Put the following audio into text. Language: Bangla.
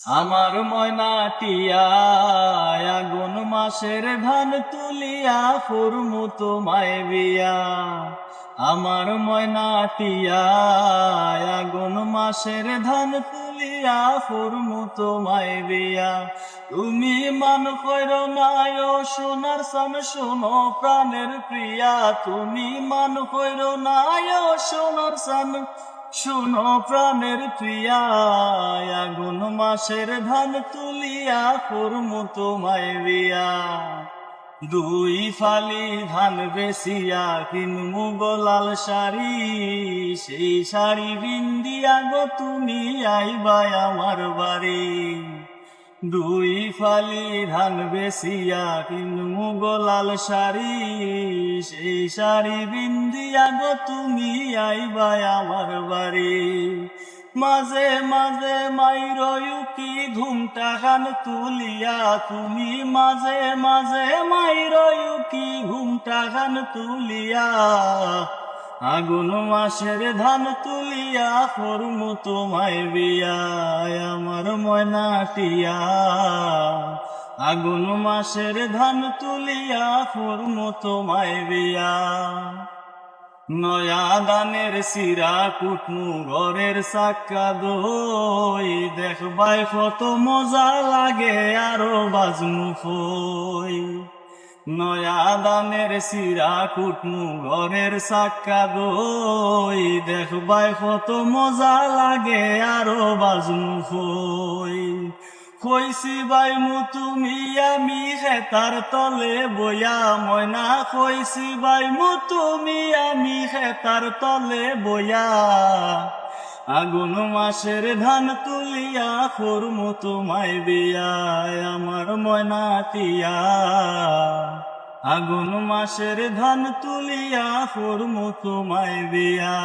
আমার ময়নাটিয়া আগুন মাসের ধান তুলিয়া করমু তোমায় বিয়া। আমার ময়নাটিয়া আগুন মাসের ধান তুলিয়া করমু তোমায় বিয়া। তুমি মান কইরো নাই ও সোনার সান শোনো প্রাণের প্রিয়া। তুমি মান কইরো নাই ও সোনার সান শোনো প্রাণের প্রিয়া। আগুন মাসের ধান তুলিয়া করমু তোমায় বিয়া। দুই ফালি ধান বেচিয়া কিনমু গোলাল শাড়ি, সেই শাড়ি বিন্দিয়া গো তুমি আইবা আমার বাড়ি। দুই ফালি ধান বেচিয়া কিনমু গোলাল শাড়ি, সেই শাড়ি বিন্দিয়া গো তুমি আইবা আমার বাড়ি। মাঝে মাঝে মাইরয়ু কি ঘুমটা খান তুলিয়া, তুমি মাঝে মাঝে মাইরয়ু কি ঘুমটা খান তুলিয়া। আগুন মাসের ধান তুলিয়া করমু তোমায় বিয়া। আমার ময়নাটিয়া আগুন মাসের ধান তুলিয়া করমু তোমায় বিয়া। নয়া দানের সিরা কুটমু ঘরের চাক্কা দই, দেখবাই কত মজা লাগে আরো বাজমু ফই। নয়া দানের সিরা কুটমু ঘরের চাক্কা দই, দেখবাই কত মজা লাগে আরো বাজমু ফই। কইছি বাই মু তুমি আমি খেতার তলে বইয়া ময়না, কইছি বাই মু তুমি আমি খেতার তলে বইয়া। আগুন মাসের ধান তুলিয়া করমু তোমায় বিয়া। আমার ময়নাটিয়া আগুন মাসের ধান তুলিয়া করমু তোমায় বিয়া।